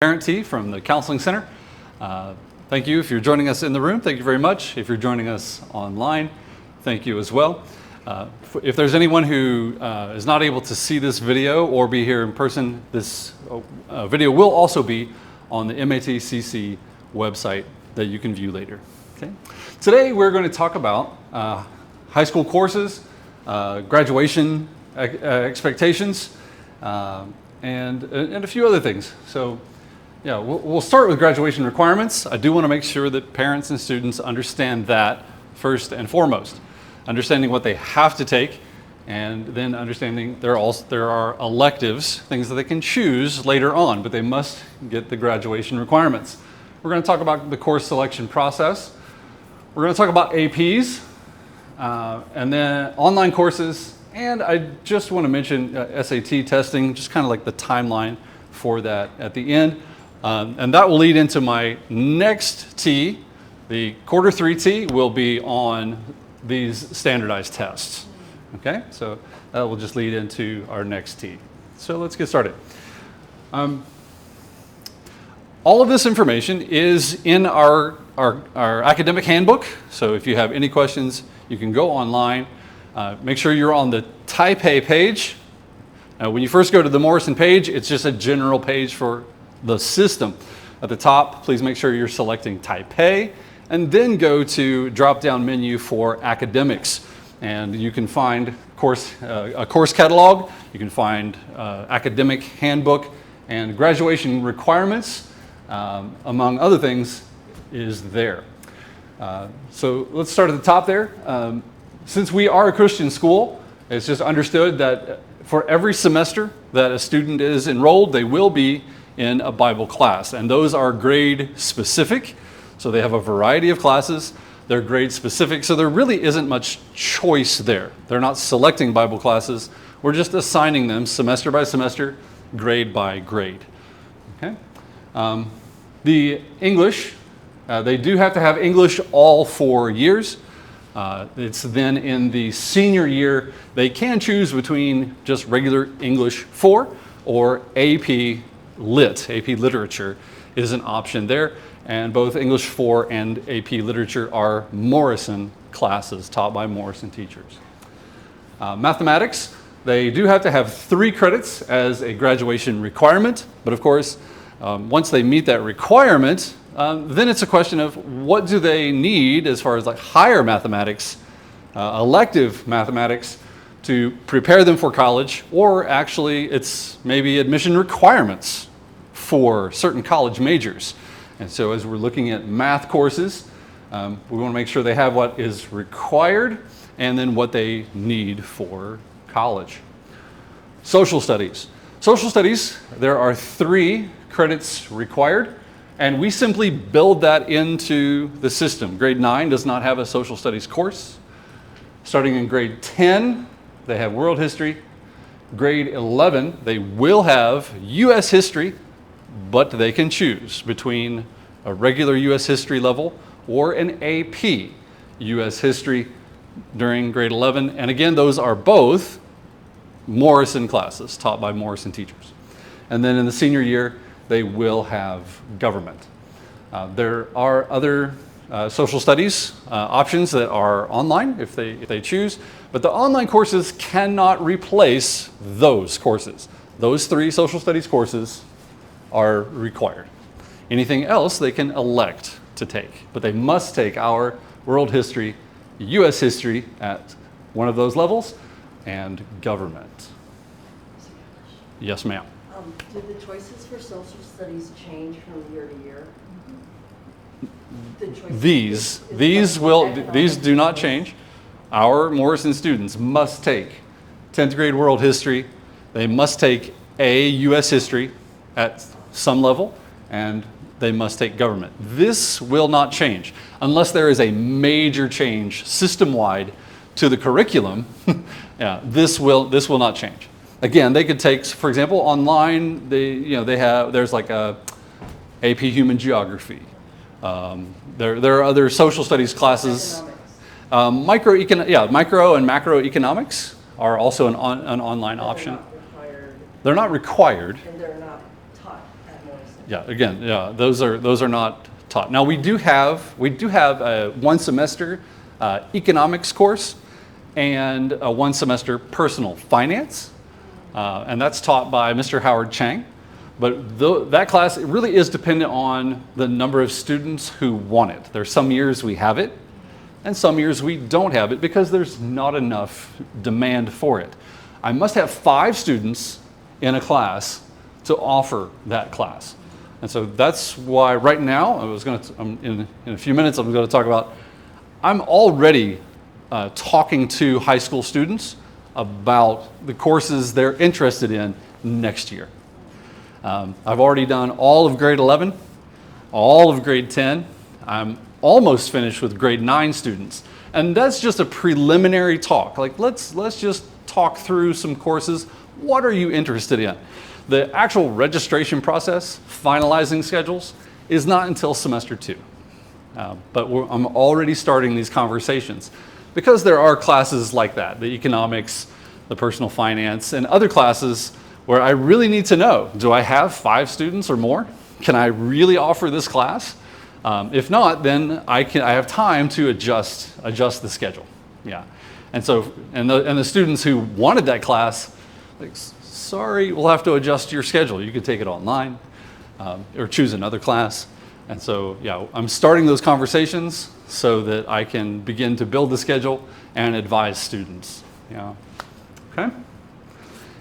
Parent T from the Counseling Center. Thank you if you're joining us in the room. Thank you very much. If you're joining us online, thank you as well. If there's anyone who is not able to see this video or be here in person, this video will also be on the MATCC website that you can view later. Okay. Today we're going to talk about high school courses, graduation expectations, and a few other things. So yeah, we'll start with graduation requirements. I do want to make sure that parents and students understand that first and foremost. Understanding what they have to take, and then understanding there are electives, things that they can choose later on, but they must get the graduation requirements. We're going to talk about the course selection process. We're going to talk about APs, and then online courses, and I just want to mention SAT testing, just kind of like the timeline for that at the end. And that will lead into my next T. The quarter 3 T will be on these standardized tests. Okay, so that will just lead into our next T. So let's get started. All of this information is in our academic handbook. So if you have any questions, you can go online. Make sure you're on the Type A page. When you first go to the Morrison page, it's just a general page for the system. At the top, please make sure you're selecting Type A, and then go to drop-down menu for academics. And you can find a course catalog, you can find academic handbook, and graduation requirements, among other things, is there. So let's start at the top there. Since we are a Christian school, it's just understood that for every semester that a student is enrolled, they will be in a Bible class, and those are grade specific. So they have a variety of classes. They're grade specific, so there really isn't much choice there. They're not selecting Bible classes. We're just assigning them semester by semester, grade by grade. Okay. The English, they do have to have English all 4 years. It's then in the senior year, they can choose between just regular English 4 or AP Lit. AP Literature is an option there, and both English 4 and AP Literature are Morrison classes taught by Morrison teachers. Mathematics, they do have to have 3 credits as a graduation requirement, but of course, once they meet that requirement, then it's a question of what do they need as far as like higher mathematics, elective mathematics, to prepare them for college, or actually it's maybe admission requirements for certain college majors. And so as we're looking at math courses, we want to make sure they have what is required and then what they need for college. Social studies. Social studies, there are 3 credits required, and we simply build that into the system. Grade 9 does not have a social studies course. Starting in grade 10, they have world history. Grade 11, they will have U.S. history, but they can choose between a regular U.S. history level or an AP U.S. history during grade 11. And again, those are both Morrison classes taught by Morrison teachers. And then in the senior year, they will have government. There are other social studies options that are online if they choose, but the online courses cannot replace those courses. Those 3 social studies courses are required. Anything else they can elect to take, but they must take our world history, U.S. history at one of those levels, and government. Yes, ma'am. Do the choices for social studies change from year to year? These do not change. Our Morrison students must take 10th grade world history. They must take a U.S. history at some level, and they must take government. This will not change unless there is a major change system-wide to the curriculum. Yeah, this will not change. Again, they could take, for example, online. There's like a AP Human Geography. There are other social studies classes. Micro and macroeconomics are also an online option. They're not required. They're not required. And they're not taught at Morrison. Yeah, again, yeah, those are not taught. Now we do have a 1 semester economics course and a 1 semester personal finance, and that's taught by Mr. Howard Chang. But that class, it really is dependent on the number of students who want it. There's some years we have it, and some years we don't have it because there's not enough demand for it. I must have 5 students in a class to offer that class. And so that's why right now, in a few minutes, I'm going to talk about, I'm already talking to high school students about the courses they're interested in next year. I've already done all of grade 11, all of grade 10. I'm almost finished with grade 9 students. And that's just a preliminary talk. Like, let's just talk through some courses. What are you interested in? The actual registration process, finalizing schedules, is not until semester 2. But I'm already starting these conversations because there are classes like that, the economics, the personal finance, and other classes where I really need to know, do I have 5 students or more? Can I really offer this class? If not, then I have time to adjust the schedule. Yeah, and so the students who wanted that class, like, sorry, we'll have to adjust your schedule. You can take it online or choose another class. And so, yeah, I'm starting those conversations so that I can begin to build the schedule and advise students. Yeah. Okay.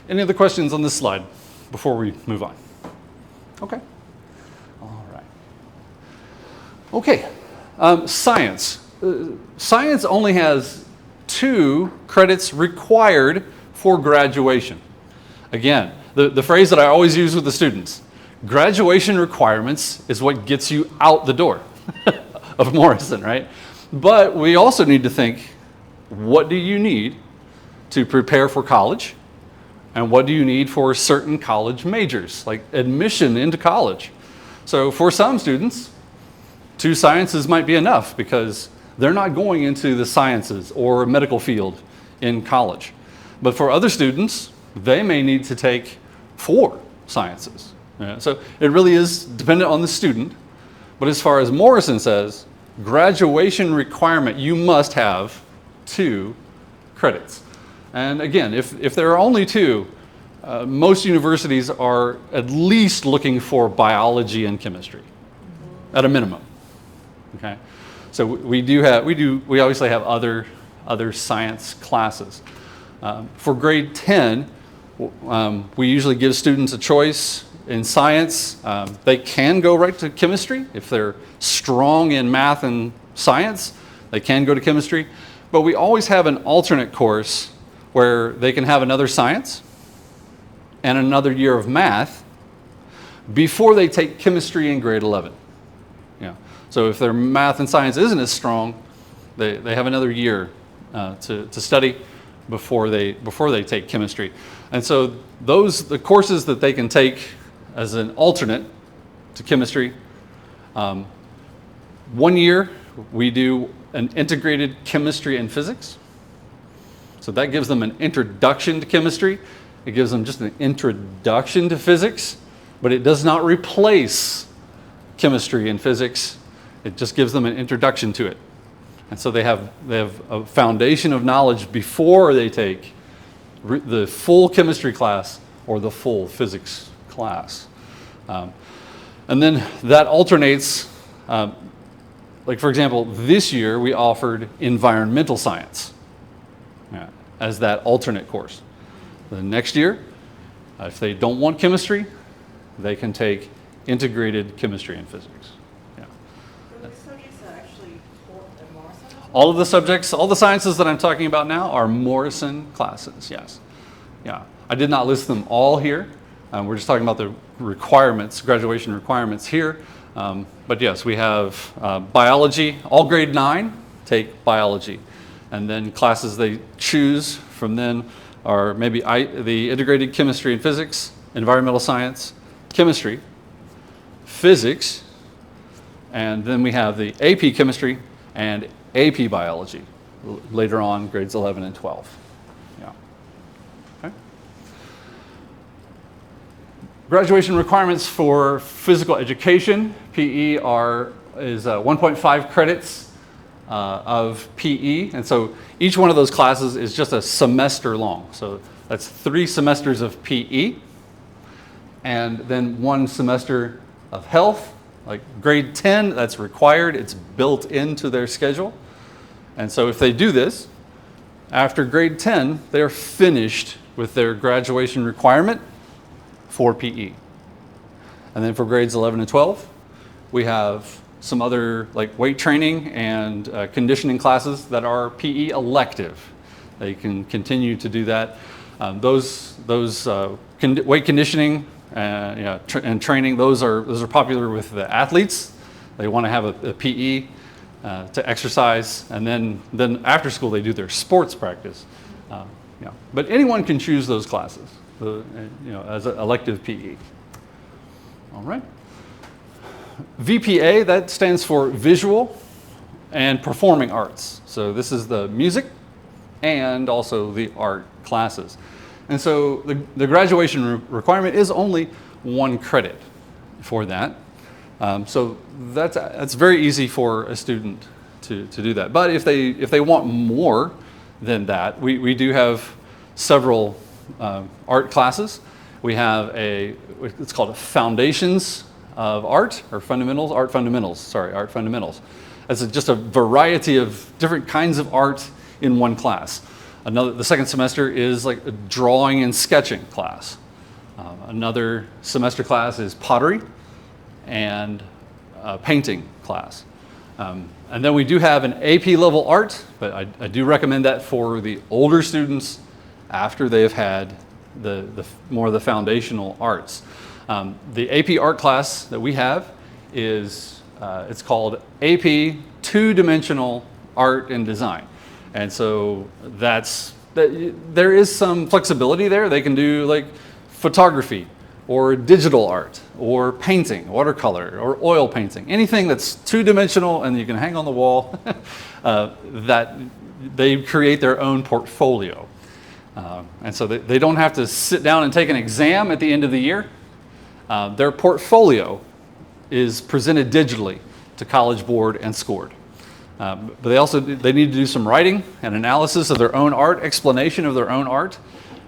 Any other questions on this slide before we move on? Okay. All right. Okay. Science. Science only has 2 credits required for graduation. Again, the phrase that I always use with the students, graduation requirements is what gets you out the door of Morrison, right? But we also need to think, what do you need to prepare for college? And what do you need for certain college majors, like admission into college? So for some students, 2 sciences might be enough because they're not going into the sciences or medical field in college. But for other students, they may need to take 4 sciences. Yeah, so it really is dependent on the student. But as far as Morrison says, graduation requirement, you must have 2 credits. And again, if there are only 2, most universities are at least looking for biology and chemistry, at a minimum. Okay, so we obviously have other science classes. For grade 10, we usually give students a choice in science. They can go right to chemistry if they're strong in math and science. They can go to chemistry, but we always have an alternate course where they can have another science and another year of math before they take chemistry in grade 11. Yeah. So if their math and science isn't as strong, they have another year to study before they take chemistry. And so the courses that they can take as an alternate to chemistry, 1 year we do an integrated chemistry and physics. So that gives them an introduction to chemistry. It gives them just an introduction to physics, but it does not replace chemistry and physics. It just gives them an introduction to it. And so they have a foundation of knowledge before they take the full chemistry class or the full physics class. And then that alternates, like for example, this year we offered environmental science as that alternate course. The next year, if they don't want chemistry, they can take integrated chemistry and physics. Yeah. Are the subjects that actually taught at Morrison? All of the subjects, all the sciences that I'm talking about now are Morrison classes, yes. Yeah. I did not list them all here. We're just talking about the requirements, graduation requirements here. But yes, we have biology, all grade 9 take biology. And then classes they choose from then are maybe the integrated chemistry and physics, environmental science, chemistry, physics, and then we have the AP chemistry and AP biology later on, grades 11 and 12. Yeah. Okay. Graduation requirements for physical education, PE, is 1.5 credits of PE. And so each one of those classes is just a semester long. So that's 3 semesters of PE, and then 1 semester of health. Like grade 10, that's required. It's built into their schedule. And so if they do this, after grade 10, they're finished with their graduation requirement for PE. And then for grades 11 and 12, we have some other like weight training and conditioning classes that are PE elective. They can continue to do that. Those weight conditioning and training, those are popular with the athletes. They want to have a PE to exercise, and then after school they do their sports practice. But anyone can choose those classes, as an elective PE. All right. VPA, that stands for Visual and Performing Arts. So this is the music and also the art classes. And so the graduation requirement is only 1 credit for that. So that's very easy for a student to do that. But if they want more than that, we do have several art classes. We have it's called Foundations of Art, or Fundamentals, Art Fundamentals. It's just a variety of different kinds of art in one class. The second semester is like a drawing and sketching class. Another semester class is pottery and painting class. And then we do have an AP level art, but I do recommend that for the older students after they have had the more of the foundational arts. The AP art class that we have is, it's called AP Two-Dimensional Art and Design. And so there is some flexibility there. They can do like photography or digital art or painting, watercolor or oil painting, anything that's two-dimensional and you can hang on the wall, that they create their own portfolio. And so they don't have to sit down and take an exam at the end of the year. Their portfolio is presented digitally to College Board and scored. But they need to do some writing and analysis of their own art, explanation of their own art,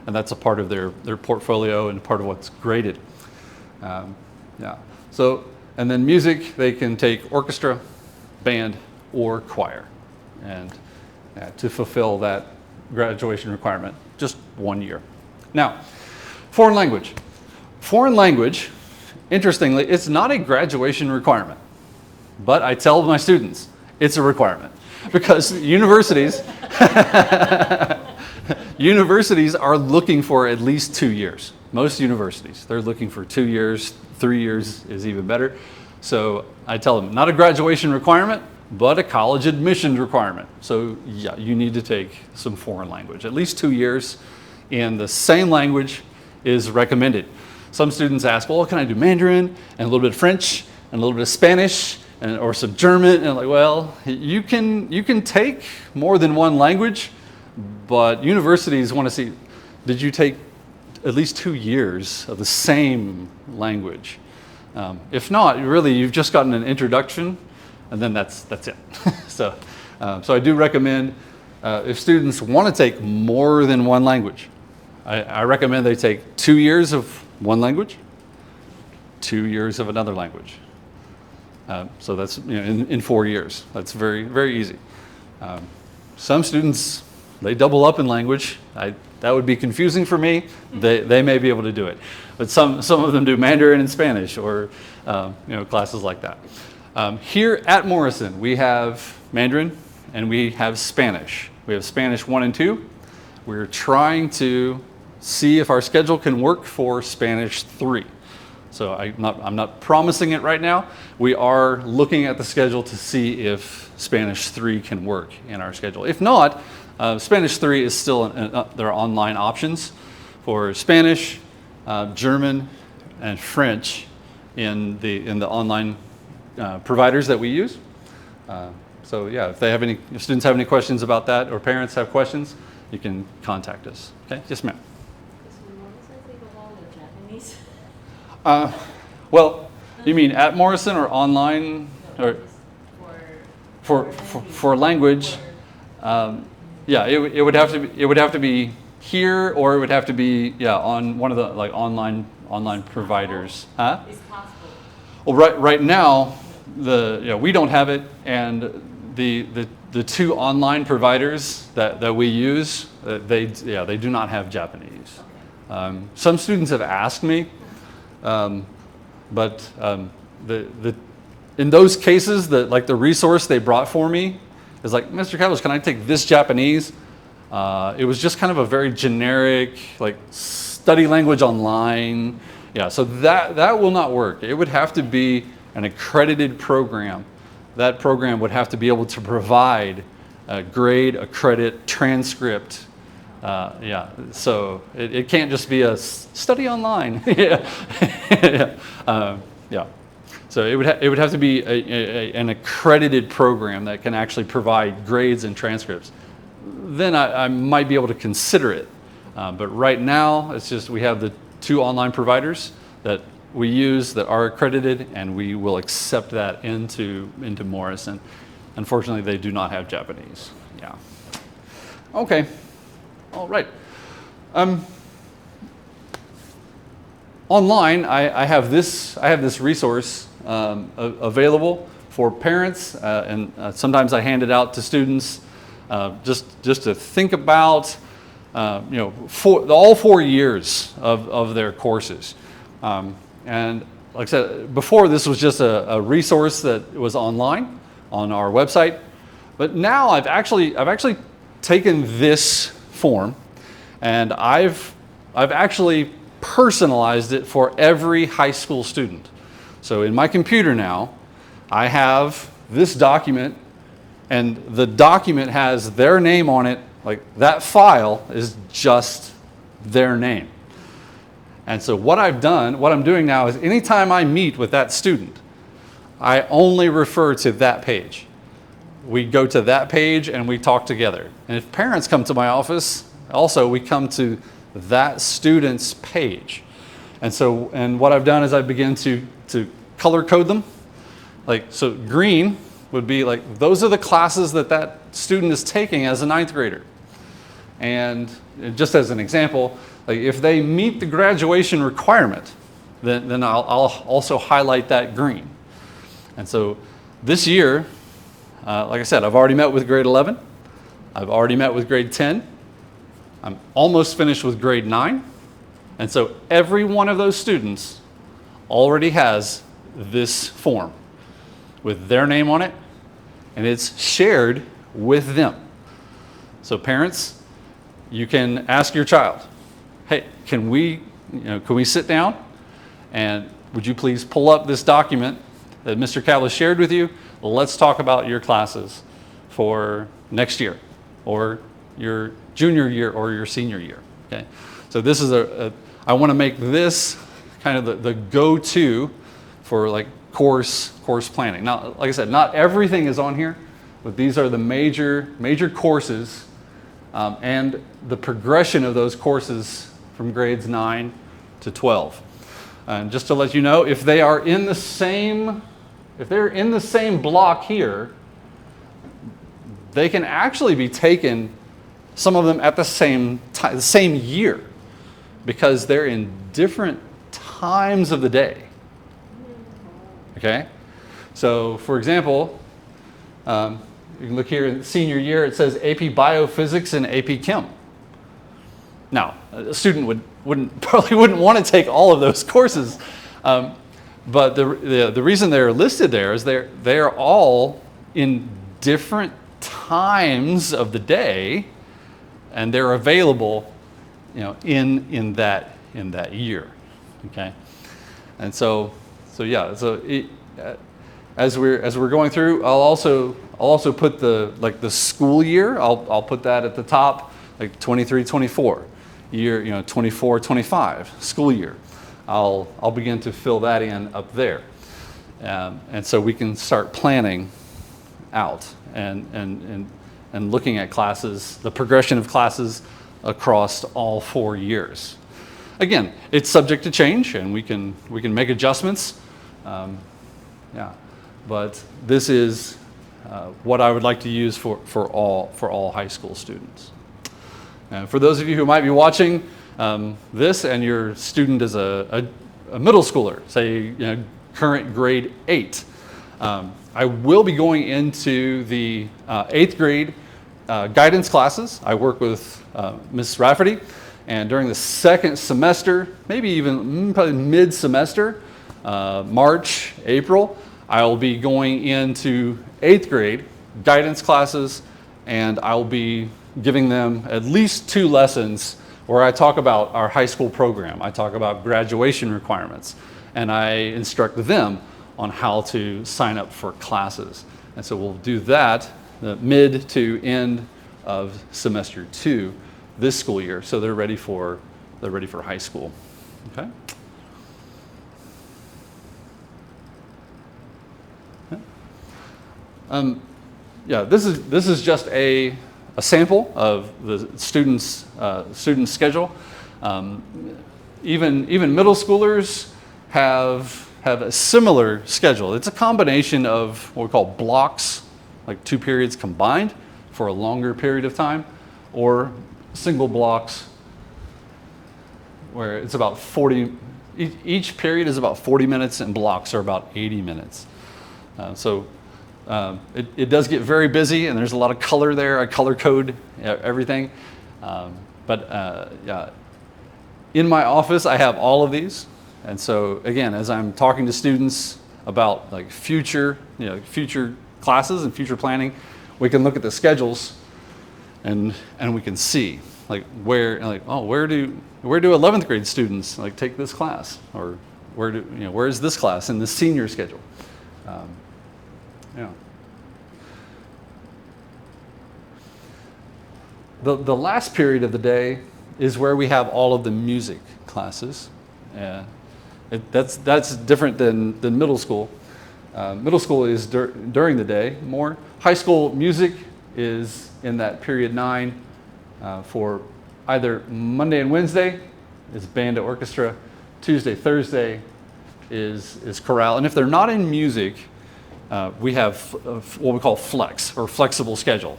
and that's a part of their portfolio and part of what's graded. So, and then music, they can take orchestra, band, or choir, and to fulfill that graduation requirement, just 1 year. Now, foreign language. Foreign language, interestingly, it's not a graduation requirement, but I tell my students it's a requirement because universities are looking for at least 2 years. Most universities, they're looking for 2 years, 3 years is even better. So I tell them, not a graduation requirement, but a college admissions requirement. So yeah, you need to take some foreign language. At least 2 years in the same language is recommended. Some students ask, well, can I do Mandarin and a little bit of French and a little bit of Spanish or some German? And I'm like, well, you can take more than one language, but universities want to see, did you take at least 2 years of the same language? If not, really, you've just gotten an introduction, and then that's it. So I do recommend, if students want to take more than one language, I recommend they take 2 years of one language, 2 years of another language. So that's in 4 years. That's very, very easy. Some students, they double up in language. That would be confusing for me. They may be able to do it, but some of them do Mandarin and Spanish or classes like that. Here at Morrison, we have Mandarin and we have Spanish. We have Spanish 1 and 2. We're trying to see if our schedule can work for Spanish 3. So I'm not promising it right now. We are looking at the schedule to see if Spanish 3 can work in our schedule. If not, Spanish 3 is still there are online options for Spanish, German, and French in the online providers that we use. So yeah, if students have any questions about that or parents have questions, you can contact us. Okay, yes ma'am. Well, you mean at Morrison or online? Or for language? Yeah, it would have to be, here, or it would have to be, yeah, on one of the like online providers. Huh? It's possible. Well, right now, we don't have it, and the two online providers that we use, they do not have Japanese. Some students have asked me, but in those cases, the resource they brought for me is like, Mr. Cavlish, can I take this Japanese? It was just kind of a very generic, like, study language online. Yeah, so that will not work. It would have to be an accredited program. That program would have to be able to provide a grade, a credit, transcript. Yeah, so it can't just be a study online. Yeah. Yeah. So it would have to be an accredited program that can actually provide grades and transcripts. Then I might be able to consider it. But right now, it's just we have the two online providers that we use that are accredited, and we will accept that into Morrison. Unfortunately, they do not have Japanese. Yeah. Okay. All right. Online, I have this resource available for parents, and sometimes I hand it out to students just to think about, all 4 years of their courses. And like I said before, this was just a resource that was online on our website. But now I've actually taken this form, and I've actually personalized it for every high school student. So in my computer now, I have this document, and the document has their name on it. Like, that file is just their name. And so what I'm doing now is anytime I meet with that student, I only refer to that page. We go to that page and we talk together. And if parents come to my office, also we come to that student's page. And what I've done is I begin to color code them. Like, so green would be like, those are the classes that student is taking as a 9th grader. And just as an example, like, if they meet the graduation requirement, then I'll also highlight that green. And so this year, like I said, I've already met with grade 11. I've already met with grade 10. I'm almost finished with grade 9. And so every one of those students already has this form with their name on it, and it's shared with them. So parents, you can ask your child, hey, can we sit down, and would you please pull up this document that Mr. Cavlish shared with you? Let's talk about your classes for next year, or your junior year, or your senior year. Okay, so this is I want to make this kind of the go-to for like course planning. Now, like I said, not everything is on here, but these are the major courses, and the progression of those courses from grades 9 to 12. And just to let you know, if they're in the same block here, they can actually be taken, some of them at the same time, the same year, because they're in different times of the day. Okay? So, for example, you can look here in senior year, it says AP Biophysics and AP Chem. Now, a student probably wouldn't want to take all of those courses, but the reason they're listed there is they're all in different times of the day, and they're available, in that year. Okay, and so yeah. So as we're going through, I'll also put the school year. I'll put that at the top, like 23-24 year, 24-25 school year. I'll begin to fill that in up there, and so we can start planning out and looking at classes, the progression of classes across all 4 years. again, it's subject to change, and we can make adjustments. Yeah, but this is what I would like to use for all high school students. For those of you who might be watching this, and your student is a middle schooler, say current grade 8, I will be going into the 8th grade guidance classes. I work with Ms. Rafferty, and during the second semester, maybe even probably mid-semester, March, April, I'll be going into 8th grade guidance classes, and I'll be giving them at least 2 lessons where I talk about our high school program. I talk about graduation requirements, and I instruct them on how to sign up for classes. And so we'll do that the mid to end of semester 2 this school year, so they're ready for high school. Okay. Yeah, this is just a sample of the students' schedule. Even middle schoolers have a similar schedule. It's a combination of what we call blocks, like 2 periods combined for a longer period of time, or single blocks where it's about 40. Each period is about 40 minutes, and blocks are about 80 minutes. It does get very busy, and there's a lot of color there. I color code everything. Yeah, in my office, I have all of these. And so again, as I'm talking to students about like future classes and future planning, we can look at the schedules and we can see like where do 11th grade students like take this class, or where is this class in the senior schedule? Yeah. The last period of the day is where we have all of the music classes. That's different than middle school. Middle school is during the day more. High school music is in that period 9 for either Monday and Wednesday is band to orchestra, Tuesday, Thursday is chorale. And if they're not in music, we have what we call flex, or flexible schedule.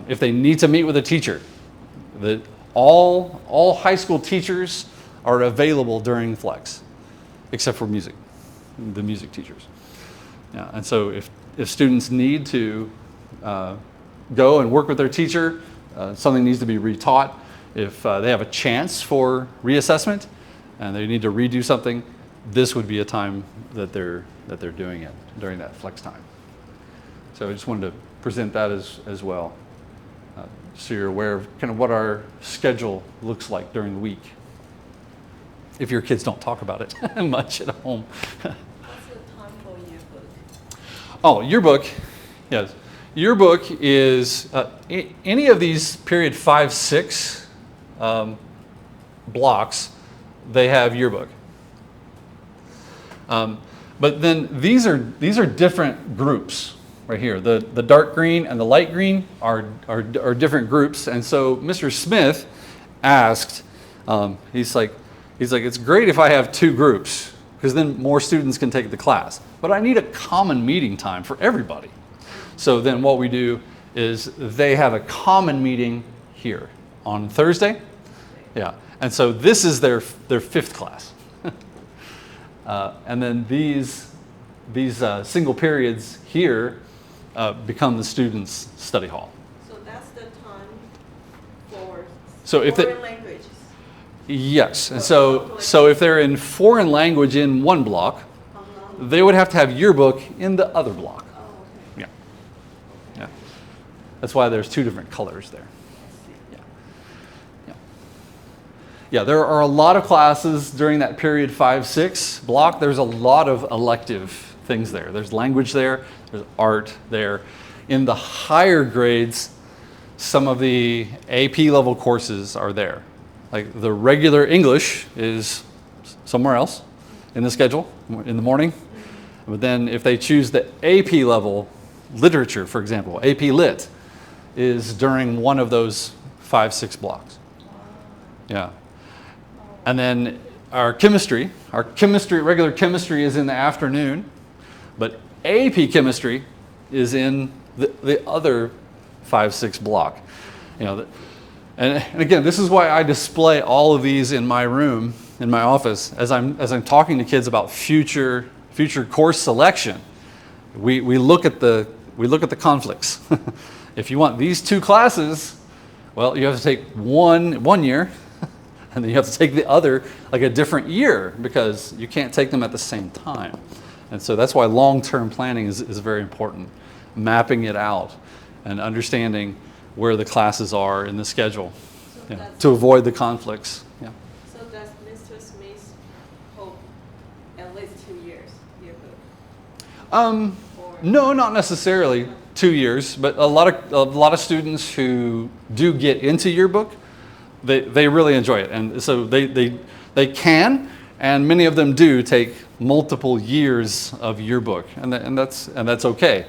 If they need to meet with a teacher, all high school teachers are available during flex, except for music, the music teachers. Yeah, and so if students need to go and work with their teacher, something needs to be retaught. If they have a chance for reassessment and they need to redo something, this would be a time that they're doing it during that flex time. So I just wanted to present that as well, so you're aware of kind of what our schedule looks like during the week, if your kids don't talk about it much at home. What's the time for yearbook? Oh, yearbook, yes. Yearbook is any of these period 5, 6 blocks, they have yearbook. But then these are different groups right here. The dark green and the light green are different groups. And so Mr. Smith asked, he's like, it's great if I have 2 groups, because then more students can take the class. But I need a common meeting time for everybody. So then what we do is they have a common meeting here on Thursday. Yeah. And so this is their 5th class. And then these single periods here become the students' study hall. So that's the time for So foreign languages. Yes, and so if they're in foreign language in one block, they would have to have yearbook in the other block. Oh, okay. Yeah. That's why there's 2 different colors there. Yeah, there are a lot of classes during that period 5, 6 block. There's a lot of elective things there. There's language there, there's art there. In the higher grades, some of the AP level courses are there. Like the regular English is somewhere else in the schedule in the morning. But then if they choose the AP level literature, for example, AP Lit is during one of those 5, 6 blocks. Yeah. And then our regular chemistry is in the afternoon, but AP chemistry is in the other 5-6 block. And again, this is why I display all of these in my room, in my office, as I'm talking to kids about future course selection. We look at the conflicts. If you want these 2 classes, well, you have to take one year, and then you have to take the other like a different year, because you can't take them at the same time. And so that's why long-term planning is very important. Mapping it out and understanding where the classes are in the schedule, to avoid the conflicts. Yeah. So does Mr. Smith hope at least 2 years yearbook? No, not necessarily 2 years, but a lot of students who do get into yearbook, they really enjoy it, and so they can, and many of them do take multiple years of yearbook, and that's okay.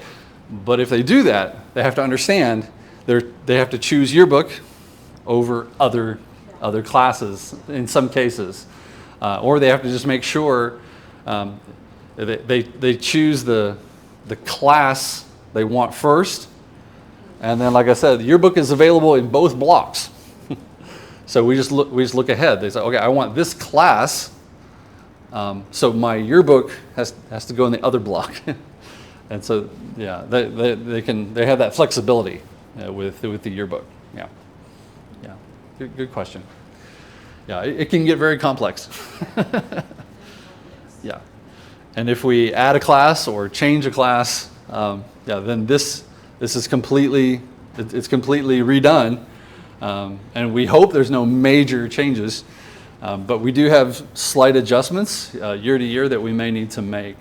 But if they do that, they have to understand they have to choose yearbook over other classes in some cases, or they have to just make sure they choose the class they want first, and then, like I said, the yearbook is available in both blocks. So we just look ahead. They say, okay, I want this class, so my yearbook has to go in the other block. And so, yeah, they have that flexibility with the yearbook. Yeah, good question. Yeah, it can get very complex. Yeah, and if we add a class or change a class, then this is completely redone, and we hope there's no major changes, but we do have slight adjustments year to year that we may need to make.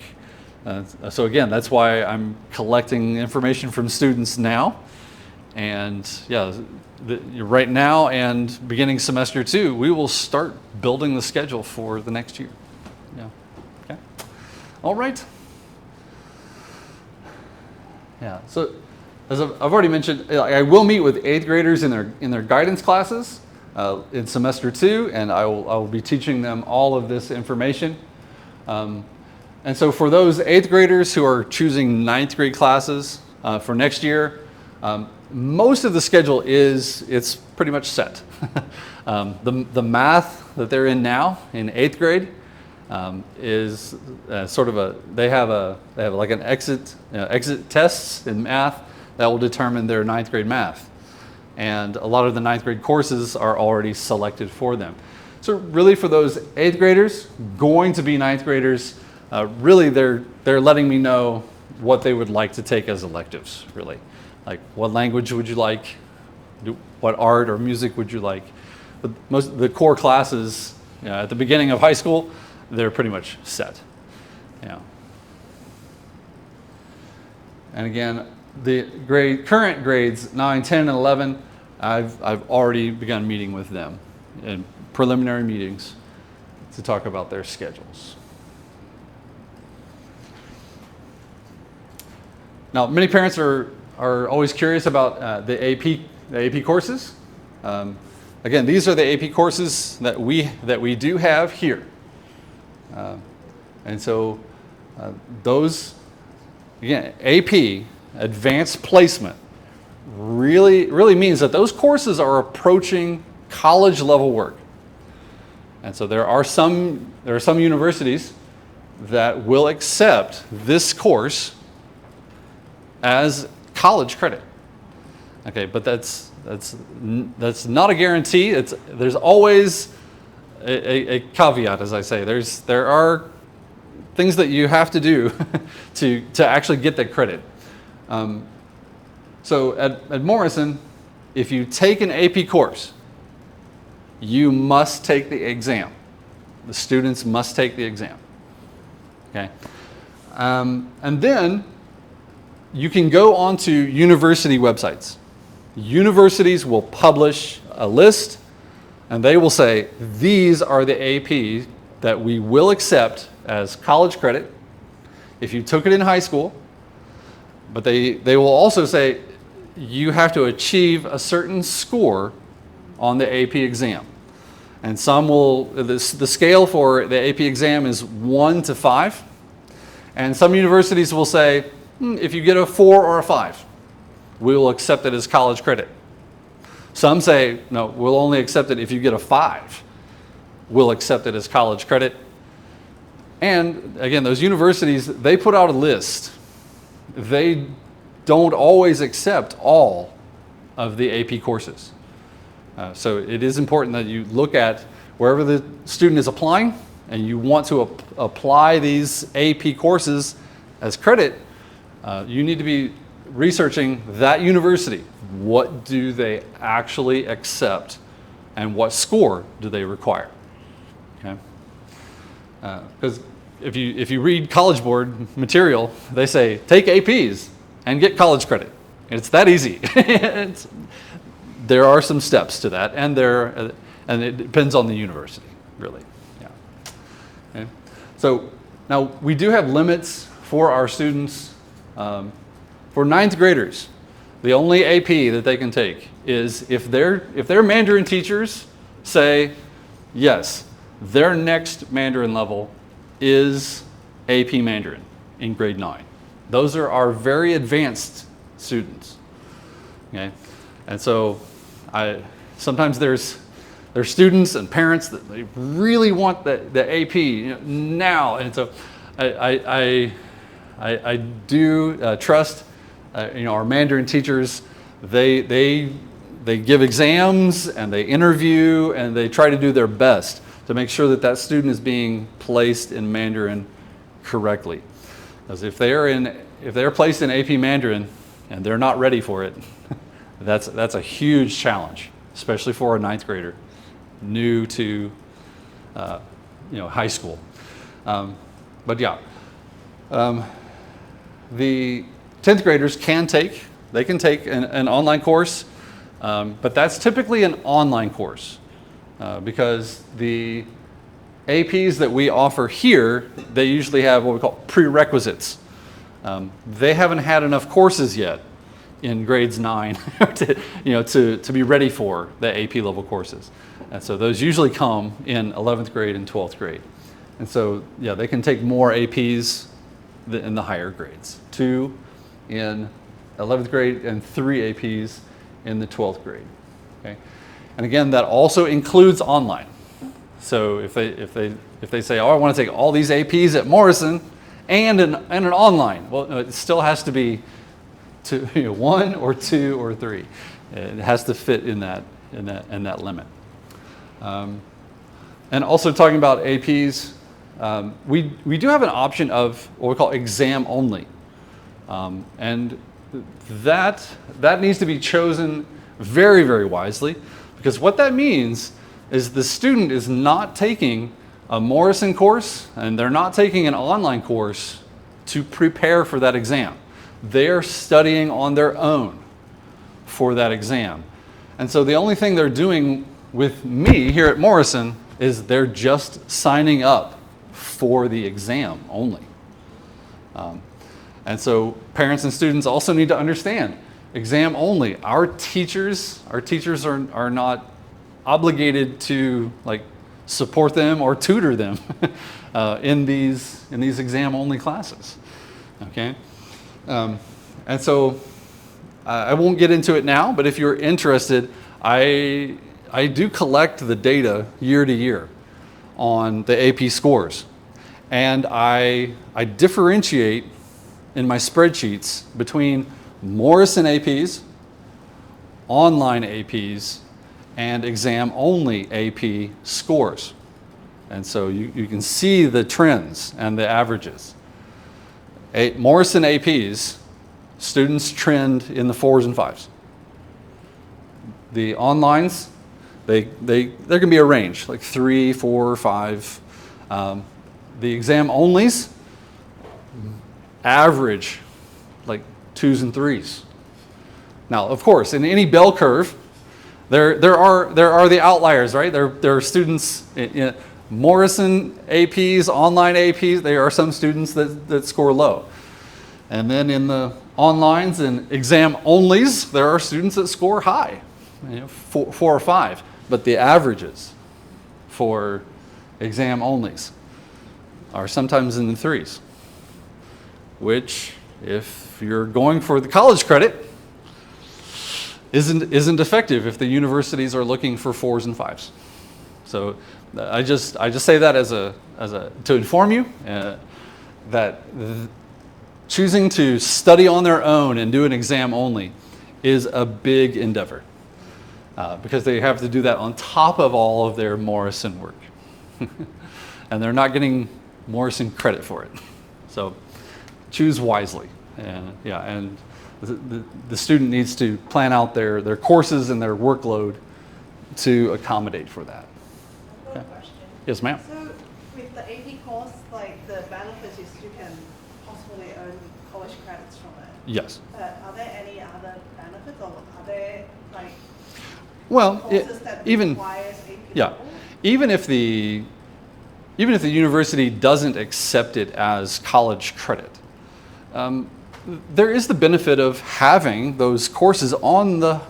So again, that's why I'm collecting information from students now, and right now and beginning semester 2, we will start building the schedule for the next year. Yeah. Okay. All right. Yeah. So, as I've already mentioned, I will meet with 8th graders in their guidance classes in semester 2, and I will be teaching them all of this information. And so for those 8th graders who are choosing 9th grade classes for next year, most of the schedule it's pretty much set. The math that they're in now in 8th grade is sort of they have like an exit tests in math that will determine their 9th grade math, and a lot of the 9th grade courses are already selected for them. So really, for those 8th graders going to be 9th graders, really they're letting me know what they would like to take as electives. Really, like what language would you like, what art or music would you like. But most of the core classes at the beginning of high school, they're pretty much set. And again, the current grades 9, 10, and 11, I've already begun meeting with them in preliminary meetings to talk about their schedules. Now, many parents are always curious about the AP courses. Again, these are the AP courses that we do have here, and so those, again, AP Advanced Placement really means that those courses are approaching college level work, and so there are some universities that will accept this course as college credit. Okay, but that's not a guarantee. There's always a caveat, as I say. There are things that you have to do to actually get that credit. So at Morrison, if you take an AP course, you must take the exam. The students must take the exam. Okay, and then you can go onto university websites. Universities will publish a list, and they will say, these are the AP that we will accept as college credit if you took it in high school. But they will also say, you have to achieve a certain score on the AP exam. And some will, the scale for the AP exam is 1 to 5. And some universities will say, if you get a 4 or a 5, we will accept it as college credit. Some say, no, we'll only accept it if you get a 5. We'll accept it as college credit. And again, those universities, they put out a list. They don't always accept all of the AP courses. So it is important that you look at wherever the student is applying and you want to apply these AP courses as credit, you need to be researching that university. What do they actually accept and what score do they require? Okay? Because if you read College Board material, they say take APs and get college credit. It's that easy. There are some steps to that, and it depends on the university, really. Yeah. Okay. So now we do have limits for our students. For 9th graders, the only AP that they can take is if their Mandarin teachers say, yes, their next Mandarin level is AP Mandarin in grade 9. Those are our very advanced students. Okay? And so sometimes there's students and parents that they really want the AP now. And so I do trust our Mandarin teachers. They give exams and they interview and they try to do their best to make sure that student is being placed in Mandarin correctly. Because if they're placed in AP Mandarin and they're not ready for it, that's a huge challenge, especially for a 9th grader, new to high school. But yeah, the 10th graders can take an online course, but that's typically an online course because the APs that we offer here, they usually have what we call prerequisites. They haven't had enough courses yet in grades 9 to be ready for the AP level courses. And so those usually come in 11th grade and 12th grade. And so, yeah, they can take more APs in the higher grades. 2 in 11th grade and 3 APs in the 12th grade. Okay? And again, that also includes online. So if they say, oh, I want to take all these APs at Morrison and an online, well, no, it still has to be 1 or 2 or 3. It has to fit in that limit. And also talking about APs, we do have an option of what we call exam only. And that needs to be chosen very, very wisely, because what that means is the student is not taking a Morrison course and they're not taking an online course to prepare for that exam. They're studying on their own for that exam. And so the only thing they're doing with me here at Morrison is they're just signing up for the exam only. And so parents and students also need to understand, exam only. Our teachers are not obligated to support them or tutor them in these exam only classes. Okay? And so I won't get into it now, but if you're interested, I do collect the data year to year on the AP scores. And I differentiate in my spreadsheets between Morrison APs, online APs, and exam-only AP scores. And so you can see the trends and the averages. Morrison APs, students trend in the 4s and 5s. The onlines, there can be a range, like 3, 4, 5. The exam-onlys, average like 2s and 3s. Now, of course, in any bell curve, there are the outliers, right? There are students in Morrison APs, online APs. There are some students that score low, and then in the onlines and exam onlys, there are students that score high, 4 or 5. But the averages for exam onlys are sometimes in the 3s, which, if you're going for the college credit, isn't effective if the universities are looking for 4s and 5s. So I just say that to inform you that choosing to study on their own and do an exam only is a big endeavor, because they have to do that on top of all of their Morrison work. And they're not getting Morrison credit for it. So choose wisely. And the student needs to plan out their courses and their workload to accommodate for that. I've got a question. Yes, ma'am. So with the AP course, like the benefit is you can possibly earn college credits from it. Yes. But are there any other benefits, or are there like Well, courses that even requires AP yeah, level? even if the university doesn't accept it as college credit, there is the benefit of having those courses on the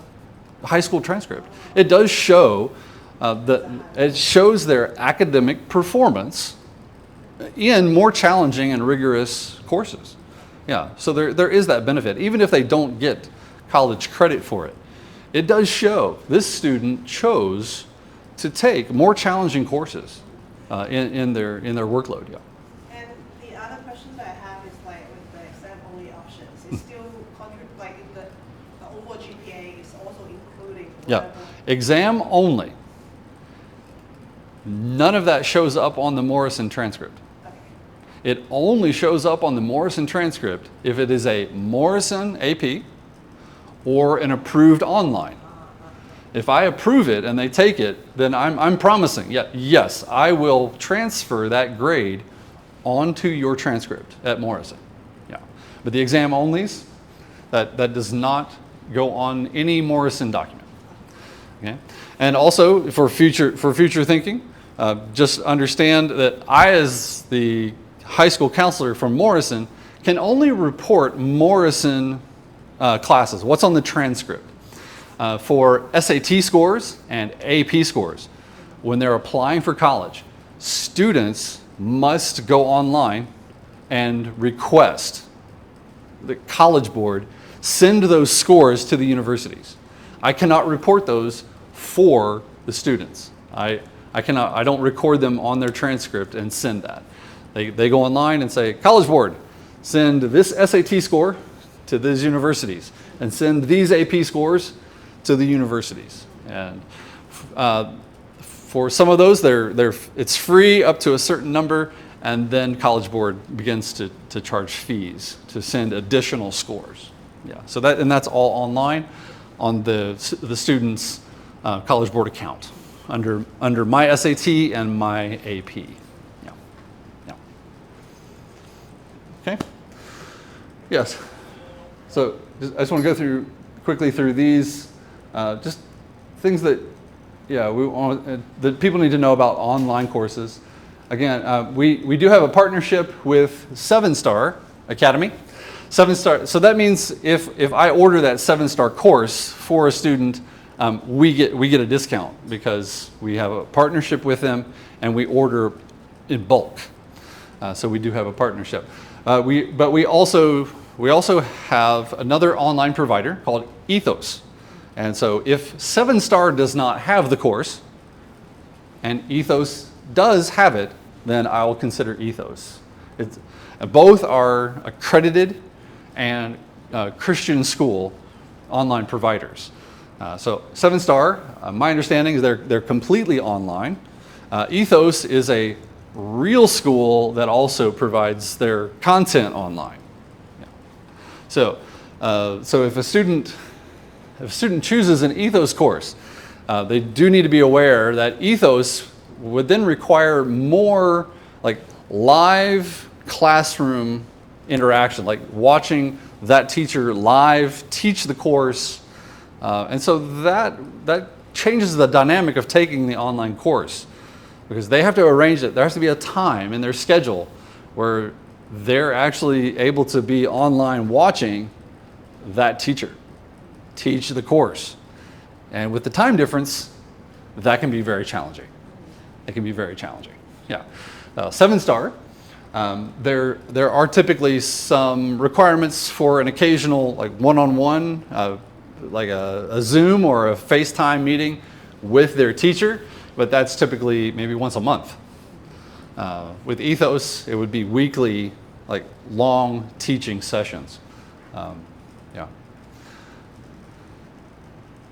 high school transcript. It does show it shows their academic performance in more challenging and rigorous courses. Yeah, so there is that benefit, even if they don't get college credit for it. It does show this student chose to take more challenging courses in their workload. Yeah. And the other questions I have is like with the exam only options, it's still like in the overall GPA is also including Yeah, whatever. exam only. None of that shows up on the Morrison transcript. Okay. It only shows up on the Morrison transcript if it is a Morrison AP or an approved online. If I approve it and they take it, then I'm promising, yes, I will transfer that grade onto your transcript at Morrison. Yeah. But the exam onlys, that does not go on any Morrison document. Okay? And also for future thinking, just understand that I, as the high school counselor from Morrison, can only report Morrison classes, what's on the transcript. For SAT scores and AP scores, when they're applying for college, students must go online and request the College Board send those scores to the universities. I cannot report those for the students. I don't record them on their transcript and send that. They go online and say, College Board, send this SAT score to these universities and send these AP scores to the universities. And for some of those, it's free up to a certain number, and then College Board begins to charge fees to send additional scores. Yeah, so that's all online on the student's College Board account under my SAT and my AP. Yeah. Yeah. Okay. Yes. So I just want to go quickly through these. Just things that, that people need to know about online courses. Again, we do have a partnership with 7-Star Academy. 7-Star, so that means if I order that 7-Star course for a student, we get a discount because we have a partnership with them and we order in bulk. So we do have a partnership. But we also have another online provider called Ethos. And so if 7-Star does not have the course and Ethos does have it, then I will consider Ethos. Both are accredited and Christian school online providers. So 7-Star, my understanding is they're completely online. Ethos is a real school that also provides their content online. Yeah. So if a student chooses an Ethos course, they do need to be aware that Ethos would then require more like live classroom interaction, like watching that teacher live teach the course. And so that changes the dynamic of taking the online course, because they have to arrange it. There has to be a time in their schedule where they're actually able to be online watching that teacher teach the course. And with the time difference, that can be very challenging. it can be very challenging. Yeah. 7-star, there are typically some requirements for an occasional like one-on-one, like a Zoom or a FaceTime meeting with their teacher, but that's typically maybe once a month. With Ethos, it would be weekly, like long teaching sessions. Yeah.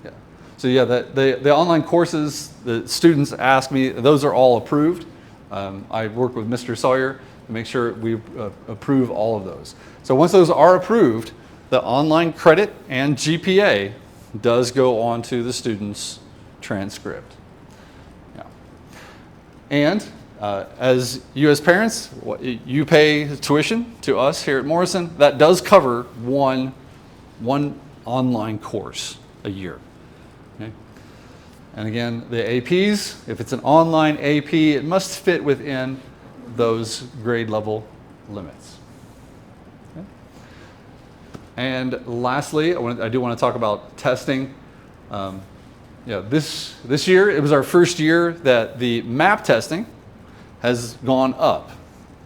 Yeah. So yeah, the online courses, the students ask me, those are all approved. I work with Mr. Sawyer to make sure we approve all of those. So once those are approved, the online credit and GPA does go on to the student's transcript. Yeah. And as you as parents, you pay tuition to us here at Morrison. That does cover one online course a year. Okay? And again, the APs, if it's an online AP, it must fit within those grade level limits. Okay? And lastly, I do want to talk about testing. This year, it was our first year that the MAP testing has gone up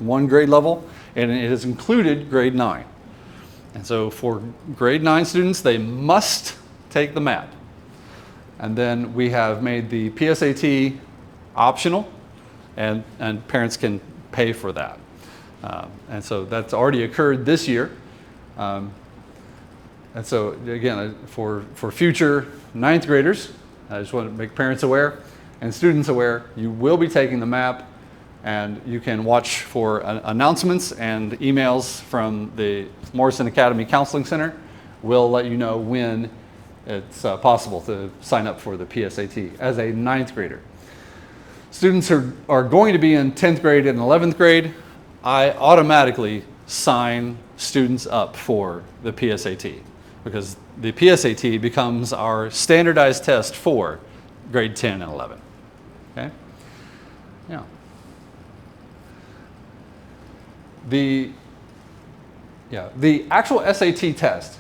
one grade level, and it has included grade 9. And so for grade 9 students, they must take the MAP. And then we have made the PSAT optional, and parents can pay for that. And so that's already occurred this year. And so again, for future 9th graders, I just want to make parents aware and students aware, you will be taking the MAP, and you can watch for announcements and emails from the Morrison Academy Counseling Center. We'll let you know when it's possible to sign up for the PSAT as a 9th grader. Students who are going to be in 10th grade and 11th grade, I automatically sign students up for the PSAT because the PSAT becomes our standardized test for grade 10 and 11. Okay? Yeah. The actual SAT test,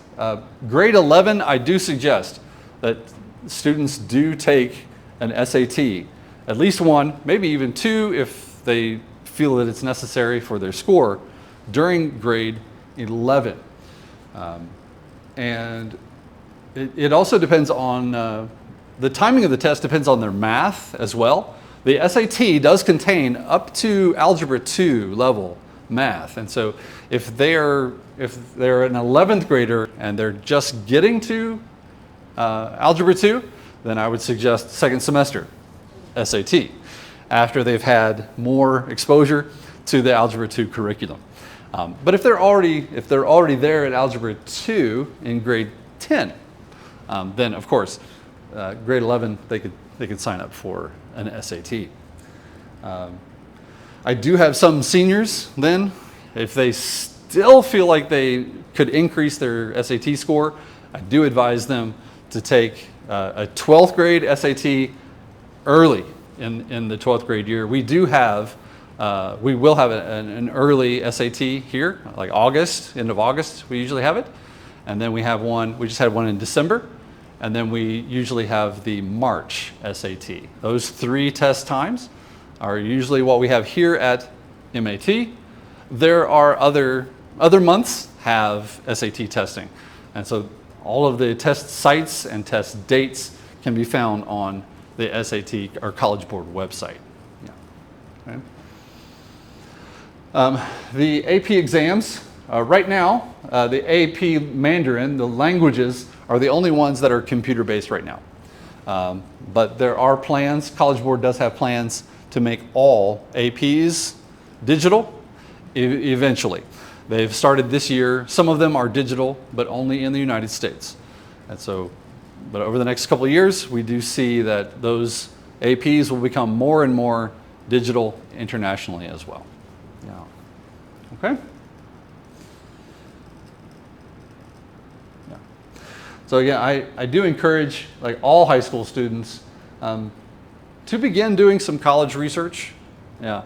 grade 11, I do suggest that students do take an SAT, at least one, maybe even 2 if they feel that it's necessary for their score during grade 11. And it also depends on, the timing of the test depends on their math as well. The SAT does contain up to Algebra 2 level math. And so if they're an 11th grader and they're just getting to Algebra 2, then I would suggest second semester SAT after they've had more exposure to the Algebra 2 curriculum. But if they're already there at Algebra 2 in grade 10, then of course, grade 11 they could sign up for an SAT. I do have some seniors then, if they still feel like they could increase their SAT score, I do advise them to take a 12th grade SAT early in the 12th grade year. We will have an early SAT here, like August, end of August, we usually have it. And then we just had one in December. And then we usually have the March SAT. Those 3 test times are usually what we have here at MAT. There are other months have SAT testing. And so all of the test sites and test dates can be found on the SAT or College Board website. Yeah. Okay. The AP exams, right now, the AP Mandarin, the languages, are the only ones that are computer-based right now. But there are plans, College Board does have plans to make all APs digital eventually. They've started this year. Some of them are digital, but only in the United States. And so, but over the next couple of years, we do see that those APs will become more and more digital internationally as well. Yeah. Okay? Yeah. So again, I do encourage like all high school students to begin doing some college research. Yeah.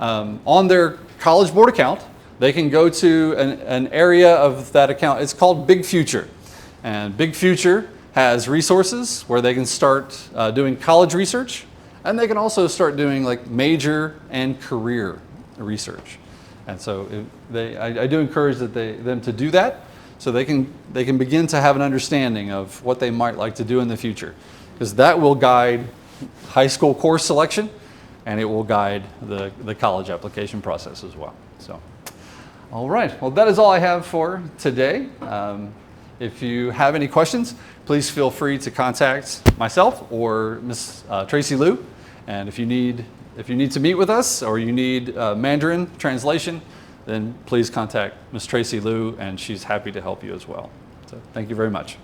On their College Board account, they can go to an area of that account. It's called Big Future. And Big Future has resources where they can start doing college research. And they can also start doing like major and career research. And so I do encourage them to do that so they can begin to have an understanding of what they might like to do in the future. Because that will guide high school course selection, and it will guide the college application process as well. So, all right, well, that is all I have for today. If you have any questions, please feel free to contact myself or Ms. Tracy Liu. And if you need to meet with us or you need Mandarin translation, then please contact Ms. Tracy Liu, and she's happy to help you as well. So thank you very much.